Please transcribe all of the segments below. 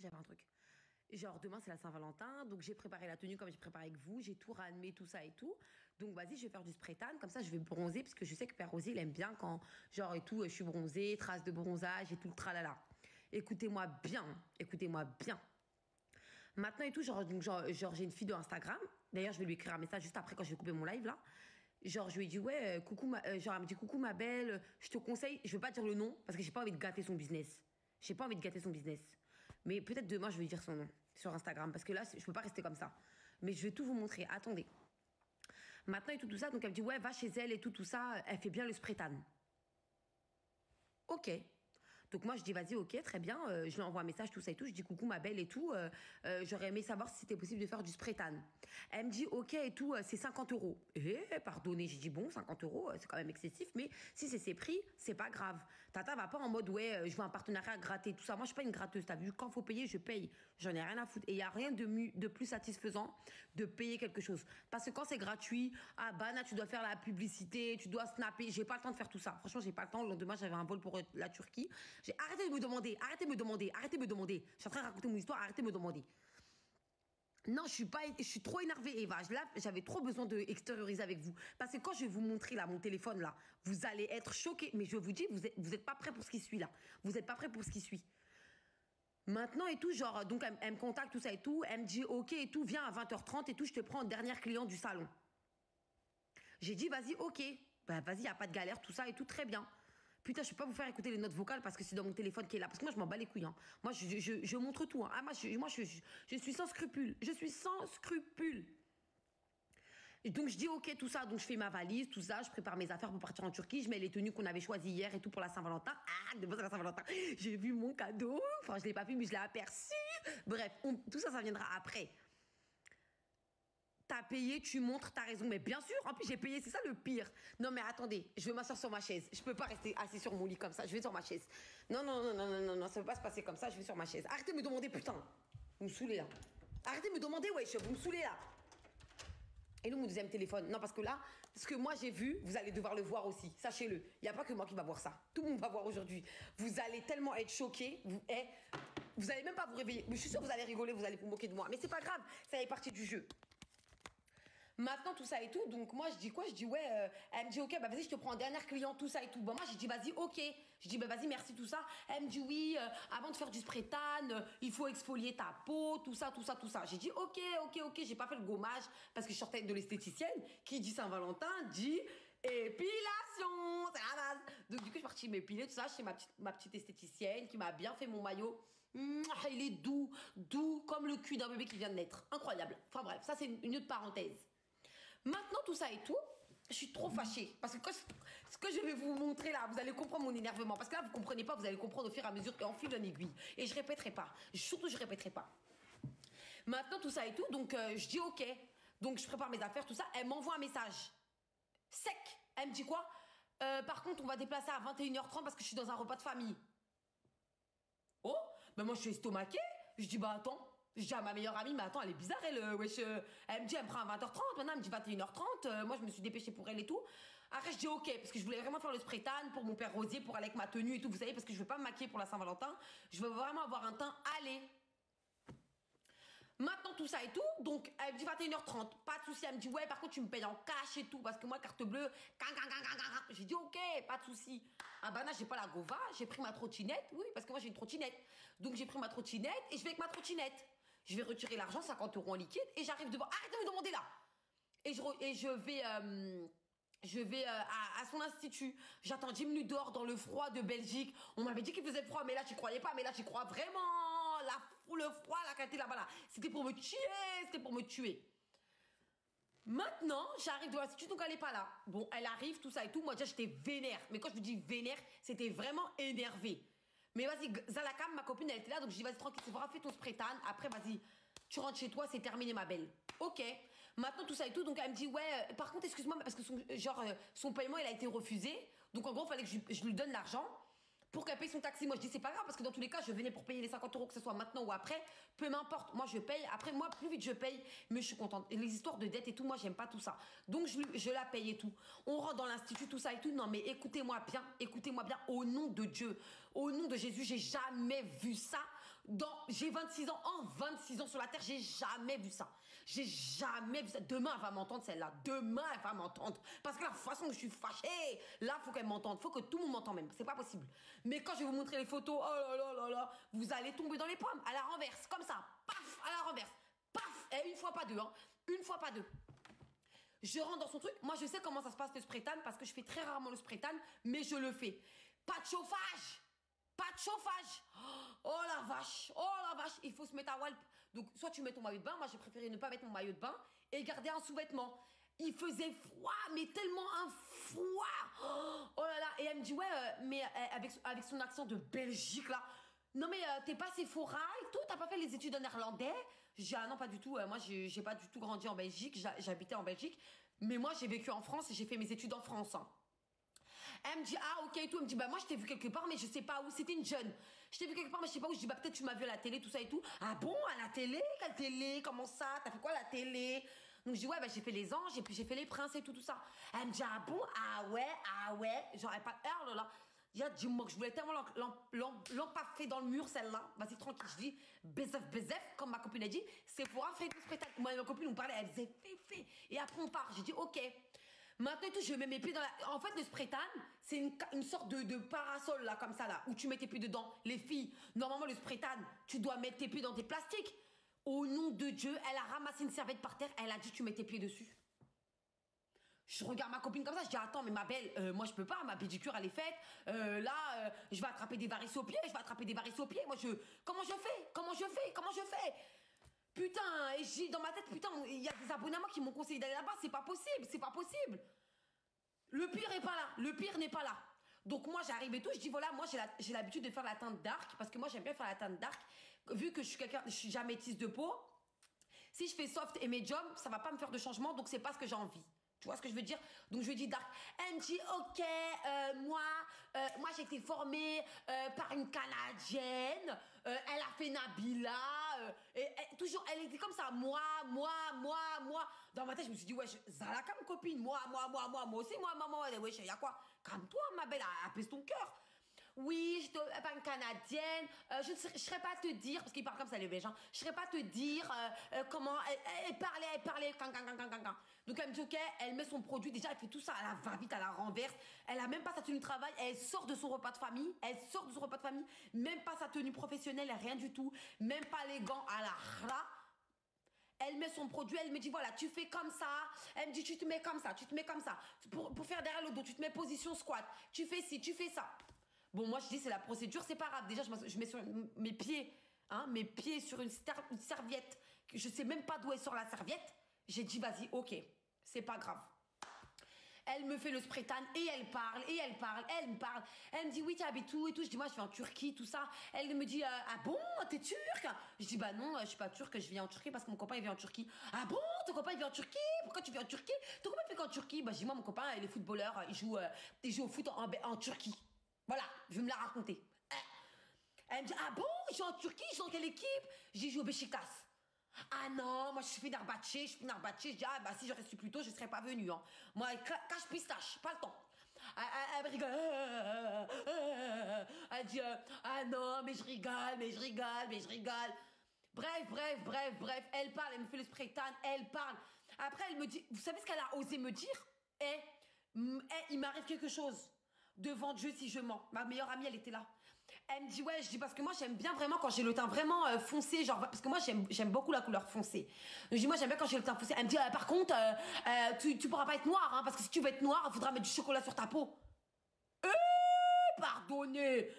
J'avais un truc. Genre, demain, c'est la Saint-Valentin, donc j'ai préparé la tenue comme j'ai préparé avec vous, j'ai tout ranmé, tout ça et tout. Donc, vas-y, je vais faire du spray tan, comme ça, je vais bronzer, parce que je sais que Père Rosé, il aime bien quand, genre, et tout, je suis bronzée, traces de bronzage et tout le tralala. Écoutez-moi bien, écoutez-moi bien. Maintenant et tout, genre j'ai une fille de Instagram, d'ailleurs, je vais lui écrire un message juste après quand je vais couper mon live, là. Genre, je lui ai dit, ouais, coucou, genre, elle me dit, coucou, ma belle, je te conseille, je veux pas dire le nom, parce que j'ai pas envie de gâter son business. J'ai pas envie de gâter son business. Mais peut-être demain, je vais lui dire son nom sur Instagram. Parce que là, je peux pas rester comme ça. Mais je vais tout vous montrer. Attendez. Maintenant et tout ça, donc elle me dit, ouais, va chez elle et tout ça. Elle fait bien le spray tan. Ok. Donc moi, je dis, vas-y, ok, très bien. Je lui envoie un message, tout ça et tout. Je dis, coucou, ma belle et tout. J'aurais aimé savoir si c'était possible de faire du spray tan. Elle me dit, ok et tout, c'est 50 euros. Pardonnez, j'ai dit, bon, 50 euros, c'est quand même excessif. Mais si c'est ses prix, c'est pas grave. Tata va pas en mode, ouais, je veux un partenariat gratter, tout ça. Moi, je suis pas une gratteuse. T'as vu, quand faut payer, je paye. J'en ai rien à foutre. Et il y a rien de plus satisfaisant de payer quelque chose. Parce que quand c'est gratuit, ah, Bana, tu dois faire la publicité, tu dois snapper. J'ai pas le temps de faire tout ça. Franchement, j'ai pas le temps. Le lendemain, j'avais un vol pour la Turquie. J'ai arrêté de me demander, arrêtez de me demander, arrêtez de me demander. Je suis en train de raconter mon histoire, arrêtez de me demander. Non, je suis trop énervée, Eva. Là, j'avais trop besoin de extérioriser avec vous. Parce que quand je vais vous montrer là, mon téléphone là, vous allez être choqués. Mais je vous dis, vous êtes pas prêts pour ce qui suit là. Vous êtes pas prêts pour ce qui suit. Maintenant et tout, genre, donc elle me contacte, tout ça et tout. Elle me dit, ok et tout, viens à 20h30 et tout, je te prends en dernière client du salon. J'ai dit, vas-y, ok. Bah, vas-y, y a pas de galère, tout ça et tout, très bien. Putain, je peux pas vous faire écouter les notes vocales parce que c'est dans mon téléphone qui est là. Parce que moi, je m'en bats les couilles. Hein. Moi, je montre tout. Hein. Ah, moi, je suis sans scrupules. Je suis sans scrupules. Et donc, je dis OK, tout ça. Donc, je fais ma valise, tout ça. Je prépare mes affaires pour partir en Turquie. Je mets les tenues qu'on avait choisies hier et tout pour la Saint-Valentin. Ah, demain, c'est la Saint-Valentin. J'ai vu mon cadeau. Enfin, je l'ai pas vu, mais je l'ai aperçu. Bref, tout ça, ça viendra après. T'as payé, tu montres, t'as raison. Mais bien sûr, en plus j'ai payé, c'est ça le pire. Non mais attendez, je vais m'asseoir sur ma chaise. Je peux pas rester assis sur mon lit comme ça, je vais sur ma chaise. Non, ça peut pas se passer comme ça, je vais sur ma chaise. Arrêtez de me demander, putain. Vous me saoulez là. Arrêtez de me demander, wesh, vous me saoulez là. Et nous, mon deuxième téléphone. Non, parce que là, ce que moi j'ai vu, vous allez devoir le voir aussi. Sachez-le. Il n'y a pas que moi qui va voir ça. Tout le monde va voir aujourd'hui. Vous allez tellement être choqués. Vous allez même pas vous réveiller. Mais je suis sûre que vous allez rigoler, vous allez vous moquer de moi. Mais c'est pas grave, ça fait partie du jeu. Maintenant, tout ça et tout, donc moi, je dis quoi? Je dis, ouais, elle me dit, ok, bah vas-y, je te prends un dernier client, tout ça et tout. Bah moi, j'ai dit, vas-y, ok. Je dis, bah vas-y, merci, tout ça. Elle me dit, oui, avant de faire du spray tan, il faut exfolier ta peau, tout ça. J'ai dit, ok, j'ai pas fait le gommage parce que je sortais de l'esthéticienne qui dit Saint-Valentin, dit épilation, c'est la base. Donc du coup, je suis partie m'épiler, tout ça, chez ma petite esthéticienne qui m'a bien fait mon maillot. Il est doux comme le cul d'un bébé qui vient de naître. Incroyable. Enfin bref, ça c'est une autre parenthèse. Maintenant, tout ça et tout, je suis trop fâchée. Parce que ce que je vais vous montrer là, vous allez comprendre mon énervement. Parce que là, vous comprenez pas, vous allez comprendre au fur et à mesure et en fil en aiguille. Et je répéterai pas. Surtout, je répéterai pas. Maintenant, tout ça et tout, donc je dis ok. Donc, je prépare mes affaires, tout ça. Elle m'envoie un message. Sec. Elle me dit quoi? Par contre, on va déplacer à 21h30 parce que je suis dans un repas de famille. Oh, ben moi, je suis estomaquée. Je dis, bah attends. Je dis à ma meilleure amie, mais attends, elle est bizarre, elle, wesh. Elle me dit, elle me prend à 20h30, maintenant elle me dit 21h30. Moi, je me suis dépêchée pour elle et tout. Après, je dis ok, parce que je voulais vraiment faire le spray tan pour mon père Rosier, pour aller avec ma tenue et tout, vous savez, parce que je veux pas me maquiller pour la Saint-Valentin. Je veux vraiment avoir un teint allé. Maintenant, tout ça et tout, donc elle me dit 21h30, pas de souci. Elle me dit, ouais, par contre, tu me payes en cash et tout, parce que moi, carte bleue, j'ai dit, ok, pas de souci. Ah bah là, j'ai pas la Gova, j'ai pris ma trottinette, oui, parce que moi, j'ai une trottinette. Donc, j'ai pris ma trottinette et je vais avec ma trottinette. Je vais retirer l'argent, 50 € en liquide, et j'arrive devant. Arrête de me demander là. Et je vais à son institut. J'attends 10 minutes dehors dans le froid de Belgique. On m'avait dit qu'il faisait froid, mais là, tu croyais pas. Mais là, tu crois vraiment. Le froid, la qualité là-bas, là. C'était pour me tuer. Maintenant, j'arrive devant l'institut, donc elle est pas là. Bon, elle arrive, tout ça et tout. Moi, déjà, j'étais vénère. Mais quand je vous dis vénère, c'était vraiment énervé. Mais vas-y, Zalakam, ma copine, elle était là, donc je dis, vas-y, tranquille, c'est vrai, fais ton spray tan. Après, vas-y, tu rentres chez toi, c'est terminé, ma belle. Ok. Maintenant, tout ça et tout, donc elle me dit, ouais, par contre, excuse-moi, parce que son paiement, il a été refusé. Donc, en gros, il fallait que je lui donne l'argent pour qu'elle paye son taxi. Moi, je dis, c'est pas grave, parce que dans tous les cas, je venais pour payer les 50 €, que ce soit maintenant ou après. Peu m'importe. Moi, je paye. Après, moi, plus vite je paye, mieux je suis contente. Et les histoires de dette et tout, moi, j'aime pas tout ça. Donc, je la paye et tout. On rentre dans l'institut, tout ça et tout. Non, mais écoutez-moi bien, au nom de Dieu, au nom de Jésus, j'ai jamais vu ça J'ai 26 ans. En 26 ans sur la terre, j'ai jamais vu ça. J'ai jamais vu ça. Demain, elle va m'entendre celle-là. Demain, elle va m'entendre. Parce que la façon dont je suis fâchée, là, faut qu'elle m'entende. Faut que tout le monde m'entende même. C'est pas possible. Mais quand je vais vous montrer les photos, oh là là là là, vous allez tomber dans les pommes. À la renverse, comme ça. Paf, à la renverse. Paf. Et une fois pas deux, hein. Une fois pas deux. Je rentre dans son truc. Moi, je sais comment ça se passe le spray tan parce que je fais très rarement le spray tan, mais je le fais. Pas de chauffage. Pas de chauffage. Oh la vache. Oh la vache. Il faut se mettre à walp. Donc, soit tu mets ton maillot de bain. Moi, j'ai préféré ne pas mettre mon maillot de bain et garder un sous-vêtement. Il faisait froid, mais tellement un froid. Oh là là. Et elle me dit, ouais, mais avec son accent de Belgique, là. Non, mais t'es pas Sephora et tout? T'as pas fait les études en néerlandais? J'ai dit, ah non, pas du tout. Moi, j'ai pas du tout grandi en Belgique. J'habitais en Belgique. Mais moi, j'ai vécu en France et j'ai fait mes études en France. Hein. Elle me dit, ah, ok, et tout. Elle me dit, bah, moi, je t'ai vu quelque part, mais je sais pas où. C'était une jeune. Je t'ai vu quelque part, mais je sais pas où. Je dis, bah, peut-être tu m'as vu à la télé, tout ça et tout. Ah bon, à la télé? Quelle télé? Comment ça? T'as fait quoi à la télé? Donc, je dis, ouais, bah, j'ai fait les anges et puis j'ai fait les princes et tout ça. Elle me dit, ah bon? Ah ouais. J'aurais pas peur, là. Dis-moi que je voulais tellement l'empaffer dans le mur, celle-là. Vas-y, tranquille. Je dis, bezef, comme ma copine a dit, c'est pour un spectacle. Moi et ma copine, on parlait, elle faisait fait. Et après, on part. J'ai dit, ok. Maintenant, tout, je mets mes pieds dans la... En fait, le spray tan, c'est une sorte de parasol, là, comme ça, là, où tu mets tes pieds dedans. Les filles, normalement, le spray tan, tu dois mettre tes pieds dans tes plastiques. Au nom de Dieu, elle a ramassé une serviette par terre, elle a dit, tu mets tes pieds dessus. Je regarde ma copine comme ça, je dis attends mais ma belle, moi je peux pas, ma pédicure elle est faite, je vais attraper des varices aux pieds, moi comment je fais? Putain, et j'ai dans ma tête, putain, il y a des abonnés à moi qui m'ont conseillé d'aller là-bas, c'est pas possible. Le pire n'est pas là. Donc moi j'arrive et tout, je dis voilà, moi j'ai l'habitude de faire la teinte dark, parce que moi j'aime bien faire la teinte dark, vu que je suis jamais métisse de peau, si je fais soft et medium, ça va pas me faire de changement, donc c'est pas ce que j'ai envie. Tu vois ce que je veux dire? Donc je lui dis dark. Elle me dit ok, moi j'ai été formée par une Canadienne. Elle a fait Nabila. Toujours, elle était comme ça. Moi. Dans ma tête, je me suis dit ouais, Zalaka, ma copine. Moi aussi, maman. Ouais, y a quoi? Calme-toi, ma belle, apaise ton cœur. Oui, je suis pas une Canadienne. Je ne saurais pas te dire, parce qu'il parle comme ça, les Belges. Je ne saurais pas te dire comment. Elle parlait. Donc elle me dit, ok, elle met son produit. Déjà, elle fait tout ça à la va-vite, à la renverse. Elle a même pas sa tenue de travail. Elle sort de son repas de famille. Même pas sa tenue professionnelle, rien du tout. Même pas les gants à la ras. Elle met son produit, elle me dit voilà, tu fais comme ça. Elle me dit tu te mets comme ça. Pour faire derrière le dos, tu te mets position squat. Tu fais ci, tu fais ça. Bon, moi, je dis, c'est la procédure, c'est pas grave. Déjà, je mets sur mes pieds sur une serviette. Je sais même pas d'où est sur la serviette. J'ai dit, vas-y, ok, c'est pas grave. Elle me fait le spray tan et elle me parle. Elle me dit, oui, tu habites où et tout. Je dis, moi, je vais en Turquie, tout ça. Elle me dit, ah bon, t'es turque? Je dis, bah non, je suis pas turque, je viens en Turquie parce que mon copain, il vient en Turquie. Ah bon, ton copain, il vient en Turquie? Pourquoi tu viens en Turquie? Ton copain, il fait qu'en Turquie? Bah, je dis, moi, mon copain, il est footballeur, il joue au foot en Turquie. Voilà, je vais me la raconter. Elle me dit, ah bon, je suis en Turquie, je suis dans quelle équipe? J'ai joué au Beşiktaş. Ah non, moi je suis Fenerbahçe. Je dis, ah bah si j'aurais su plus tôt, je serais pas venue. Hein. Moi, cache pistache, pas le temps. Elle rigole. Elle dit, ah non, mais je rigole. Bref. Elle parle, elle me fait le spray tan, elle parle. Après, elle me dit, vous savez ce qu'elle a osé me dire? Il m'arrive quelque chose. Devant Dieu si je mens. Ma meilleure amie, elle était là. Elle me dit, ouais, je dis, parce que moi, j'aime bien vraiment quand j'ai le teint vraiment foncé, genre, parce que moi, j'aime beaucoup la couleur foncée. Je dis, moi, j'aime bien quand j'ai le teint foncé. Elle me dit, par contre, tu pourras pas être noire, hein, parce que si tu veux être noire, il faudra mettre du chocolat sur ta peau. Pardonnez.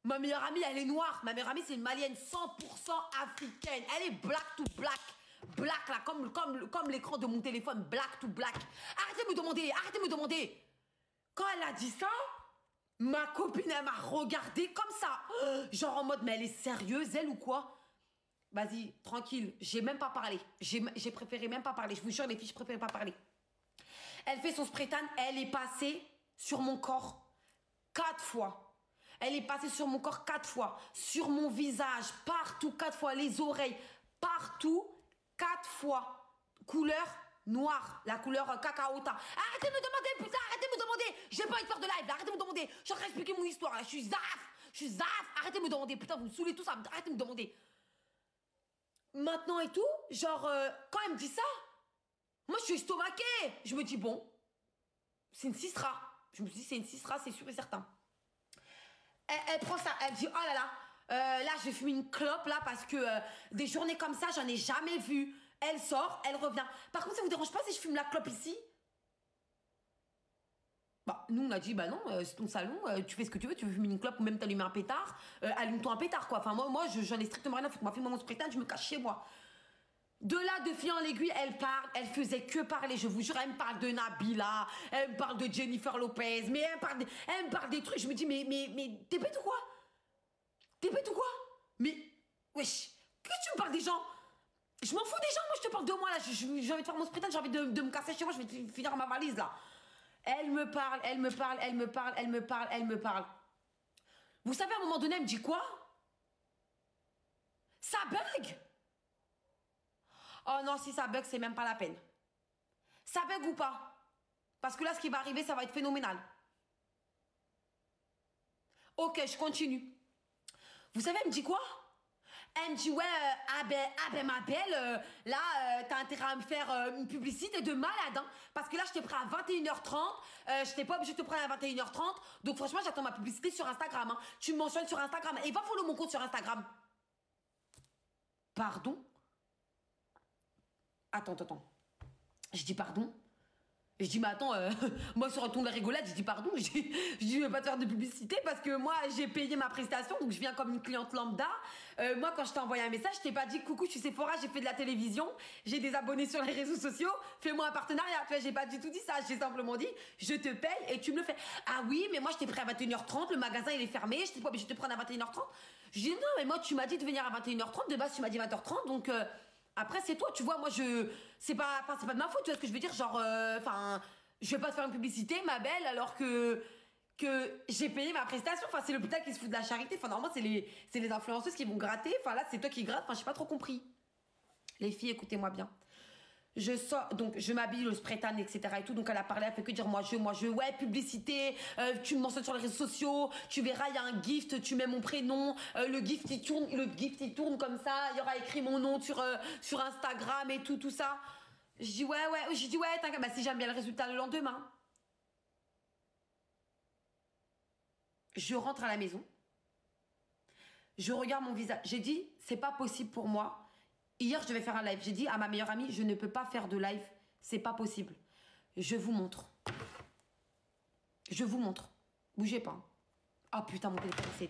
Ma meilleure amie, elle est noire. Ma meilleure amie, c'est une malienne 100% africaine. Elle est black to black. Black, là, comme l'écran de mon téléphone, black to black. Arrêtez de me demander. Quand elle a dit ça, ma copine, elle m'a regardé comme ça. Genre en mode, mais elle est sérieuse, elle ou quoi? Vas-y, tranquille, j'ai même pas parlé. J'ai préféré même pas parler. Je vous jure, les filles, je préfère pas parler. Elle fait son spray tan, elle est passée sur mon corps 4 fois. Elle est passée sur mon corps 4 fois. Sur mon visage, partout 4 fois. Les oreilles, partout 4 fois. Couleur noire, la couleur cacaota. Arrêtez de me demander, putain, arrêtez de me demander. J'ai pas envie de faire de live, arrêtez de me demander. Je suis en train d'expliquer mon histoire, là. Je suis zaf. Je suis zaf, arrêtez de me demander. Putain, vous me saoulez tout ça. Arrêtez de me demander. Maintenant et tout, genre, quand elle me dit ça, moi, je suis estomaquée. Je me dis, bon, c'est une cisra. Je me suis dit, c'est une cisra, c'est sûr et certain. Elle prend ça, elle dit, oh là là, là, je vais fumer une clope, là, parce que des journées comme ça, j'en ai jamais vu. Elle sort, elle revient. Par contre, ça vous dérange pas si je fume la clope ici? Bah, nous, on a dit, bah non, c'est ton salon, tu fais ce que tu veux, tu veux fumer une clope ou même t'allumer un pétard, allume-toi un pétard, quoi. Enfin, moi, j'en ai strictement rien à foutre. Moi, fume mon spectacle, je me cache chez moi. De là, de fil en aiguille, elle parle, elle faisait que parler, je vous jure, elle me parle de Nabila, elle me parle de Jennifer Lopez, mais elle me parle des trucs, je me dis, mais t'es bête ou quoi? T'es bête ou quoi? Mais, wesh, que tu me parles des gens? Je m'en fous des gens, moi je te parle de moi là, j'ai envie de faire mon spectacle, j'ai envie de me casser chez moi, je vais finir ma valise là. Elle me parle, elle me parle, elle me parle, elle me parle, elle me parle. Vous savez, à un moment donné, elle me dit quoi? Ça bug? Oh non, si ça bug, c'est même pas la peine. Ça bug ou pas? Parce que là, ce qui va arriver, ça va être phénoménal. Ok, je continue. Vous savez, elle me dit quoi? Elle me dit, ouais, ma belle, là, t'as intérêt à me faire une publicité de malade, hein, parce que là, je t'ai pris à 21h30, je t'ai pas obligé de te prendre à 21h30, donc franchement, j'attends ma publicité sur Instagram, hein. Tu me mentionnes sur Instagram, et va follow mon compte sur Instagram. Pardon? Attends. Je dis pardon? Je dis, mais attends, moi sur un ton de la rigolade, je dis pardon, je dis, je vais pas te faire de publicité parce que moi j'ai payé ma prestation, donc je viens comme une cliente lambda. Moi quand je t'ai envoyé un message, je t'ai pas dit coucou, je suis Sephora, j'ai fait de la télévision, j'ai des abonnés sur les réseaux sociaux, fais-moi un partenariat. Tu vois, j'ai pas du tout dit ça, j'ai simplement dit, je te paye et tu me le fais. Ah oui, mais moi je t'ai pris à 21h30, le magasin il est fermé, je t'ai pas obligé de te prendre à 21h30. Je dis non, mais moi tu m'as dit de venir à 21h30, de base tu m'as dit 20h30, donc... Après, c'est toi, tu vois, moi, c'est pas de ma faute, tu vois ce que je veux dire, genre, enfin, je vais pas te faire une publicité, ma belle, alors que j'ai payé ma prestation, enfin, c'est l'hôpital qui se fout de la charité, enfin, normalement, c'est les influenceuses qui vont gratter, enfin, là, c'est toi qui grattes, enfin, j'ai pas trop compris. Les filles, écoutez-moi bien. Je sors, donc je m'habille, le spray tan, etc. et tout. Donc elle a parlé, elle fait que dire moi je, ouais, publicité, tu me mentionnes sur les réseaux sociaux, tu verras, il y a un gift, tu mets mon prénom, le gift il tourne comme ça, il y aura écrit mon nom sur Instagram et tout ça. Je dis ouais, t'inquiète, bah si j'aime bien le résultat le lendemain. Je rentre à la maison, je regarde mon visage, j'ai dit, c'est pas possible pour moi. Hier, je devais faire un live. J'ai dit à ma meilleure amie, je ne peux pas faire de live. C'est pas possible. Je vous montre. Je vous montre. Bougez pas. Oh putain, mon téléphone, c'est...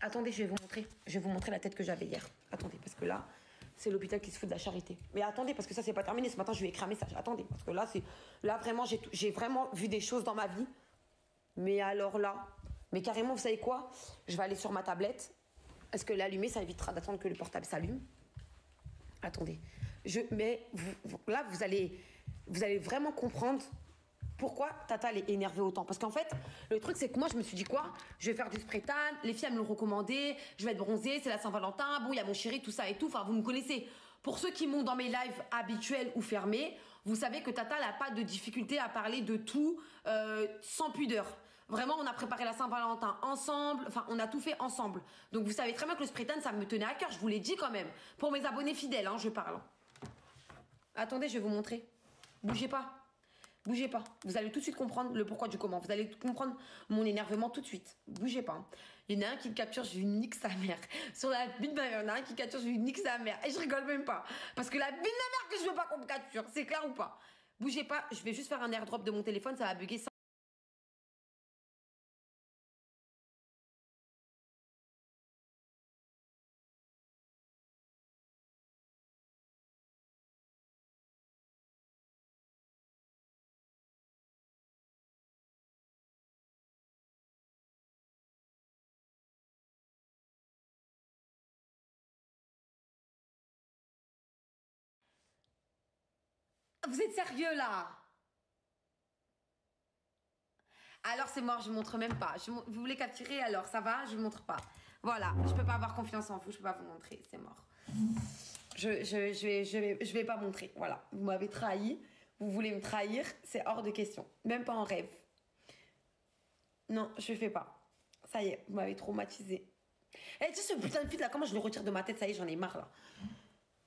Attendez, je vais vous montrer. Je vais vous montrer la tête que j'avais hier. Attendez, parce que là, c'est l'hôpital qui se fout de la charité. Mais attendez, parce que ça, c'est pas terminé. Ce matin, je lui ai écrit un message. Attendez, parce que là, là vraiment, j'ai vraiment vu des choses dans ma vie. Mais alors là... Mais carrément, vous savez quoi? Je vais aller sur ma tablette. Est-ce que l'allumer, ça évitera d'attendre que le portable s'allume? Attendez, mais là, vous allez vraiment comprendre pourquoi Tata elle est énervée autant. Parce qu'en fait, le truc, c'est que moi, je me suis dit quoi? Je vais faire du spray tan, les filles, elles me l'ont recommandé, je vais être bronzée, c'est la Saint-Valentin, bon, il y a mon chéri, tout ça et tout. Enfin, vous me connaissez. Pour ceux qui m'ont dans mes lives habituels ou fermés, vous savez que Tata, elle n'a pas de difficulté à parler de tout sans pudeur. Vraiment, on a préparé la Saint-Valentin ensemble. Enfin, on a tout fait ensemble. Donc, vous savez très bien que le spray tan, ça me tenait à cœur. Je vous l'ai dit quand même. Pour mes abonnés fidèles, hein, je parle. Attendez, je vais vous montrer. Bougez pas. Bougez pas. Vous allez tout de suite comprendre le pourquoi du comment. Vous allez comprendre mon énervement tout de suite. Bougez pas. Il y en a un qui me capture, je lui nique sa mère. Sur la bite de ma mère, il y en a un qui capture, je lui nique sa mère. Et je rigole même pas. Parce que la bite de ma mère que je veux pas qu'on me capture. C'est clair ou pas? Bougez pas. Je vais juste faire un airdrop de mon téléphone. Ça va bugger ça. Vous êtes sérieux là? Alors c'est mort, je vous montre même pas. Vous voulez capturer, alors ça va, je vous montre pas. Voilà, je peux pas avoir confiance en vous, je peux pas vous montrer, c'est mort. Je vais pas montrer, voilà. Vous m'avez trahi, vous voulez me trahir, c'est hors de question. Même pas en rêve. Non, je fais pas. Ça y est, vous m'avez traumatisé. Eh, tu sais, ce putain de filtre là, comment je le retire de ma tête? Ça y est, j'en ai marre là.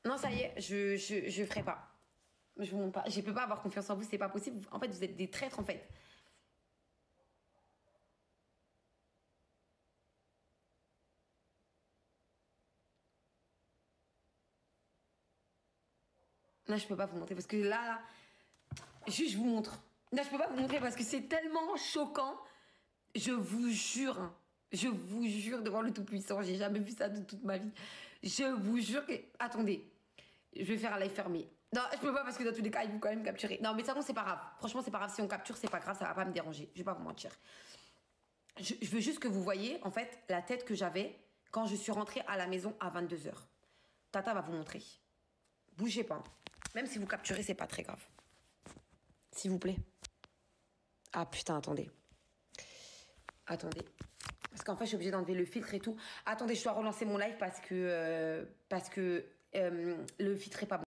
Non, ça y est, je ferai pas. Je vous montre pas. Je peux pas avoir confiance en vous, c'est pas possible. En fait, vous êtes des traîtres en fait. Là, je peux pas vous montrer parce que là, juste je vous montre. Là, je peux pas vous montrer parce que c'est tellement choquant. Je vous jure, hein. Je vous jure devant le Tout-Puissant, j'ai jamais vu ça de toute ma vie. Je vous jure que... Attendez, je vais faire un live fermé. Non, je peux pas parce que dans tous les cas, ils vont quand même capturer. Non, mais de toute façon, c'est pas grave. Franchement, c'est pas grave. Si on capture, c'est pas grave, ça va pas me déranger. Je vais pas vous mentir. Je veux juste que vous voyez, en fait, la tête que j'avais quand je suis rentrée à la maison à 22h. Tata va vous montrer. Bougez pas. Même si vous capturez, c'est pas très grave. S'il vous plaît. Ah putain, attendez. Attendez. Parce qu'en fait, je suis obligée d'enlever le filtre et tout. Attendez, je dois relancer mon live parce que le filtre est pas bon.